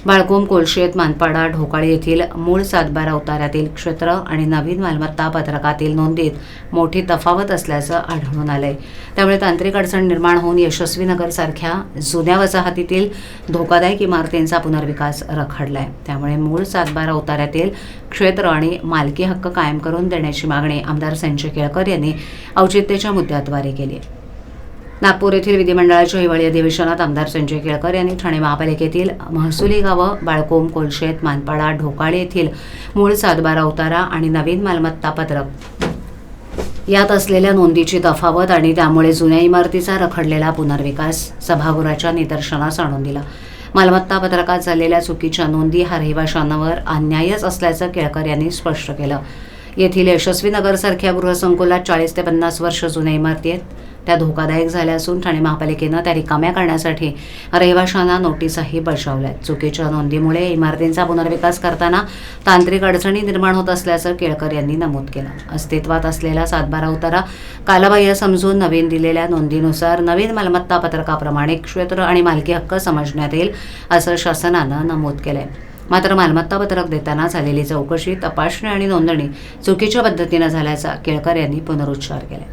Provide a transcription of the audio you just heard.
बाळकोंब, कोलशेत, मानपाडा, ढोकाळी येथील मूळ सातबारा उतार्यातील क्षेत्र आणि नवीन मालमत्ता पत्रकातील नोंदीत मोठी तफावत असल्याचं आढळून आलंय. त्यामुळे तांत्रिक अडचण निर्माण होऊन यशस्वीनगर सारख्या जुन्या वसाहतीतील धोकादायक इमारतींचा पुनर्विकास रखडलाय. त्यामुळे मूळ सातबारा उतार्यातील क्षेत्र आणि मालकी हक्क कायम करून देण्याची मागणी आमदार संजय केळकर यांनी औचित्याच्या मुद्द्याद्वारे केली. नागपूर येथील विधिमंडळाच्या हिवाळी अधिवेशनात आमदार संजय केळकर यांनी ठाणे महापालिकेतील महसुली गावं बाळकोंब, कोलशेत, मानपाडा, ढोकाळे येथील मूळ सातबारा उतारा आणि नवीन मालमत्ता पत्रक यात असलेल्या नोंदीची तफावत आणि त्यामुळे जुन्या इमारतीचा रखडलेला पुनर्विकास सभागृहाच्या निदर्शनास आणून दिला. मालमत्ता पत्रकात झालेल्या चुकीच्या नोंदी हा रहिवाशांवर अन्यायच असल्याचं केळकर यांनी स्पष्ट केलं. येथील यशस्वी नगरसारख्या गृहसंकुलात 40 ते 50 वर्ष जुन्या इमारती आहेत. त्या धोकादायक झाल्या असून ठाणे महापालिकेनं त्या रिकाम्या करण्यासाठी रहिवाशांना नोटीसही बजावल्या. चुकीच्या नोंदीमुळे इमारतींचा पुनर्विकास करताना तांत्रिक अडचणी निर्माण होत असल्याचं केळकर यांनी नमूद केलं. अस्तित्वात असलेला सातबारा उतारा कालबाह्य समजून नवीन दिलेल्या नोंदीनुसार नवीन मालमत्ता पत्रकाप्रमाणे क्षेत्र आणि मालकी हक्क समजण्यात येईल असं शासनानं नमूद केलंय. मात्र मालमत्ता पत्रक देताना झालेली चौकशी, तपासणी आणि नोंदणी चुकीच्या पद्धतीनं झाल्याचा केळकर यांनी पुनरुच्चार केला.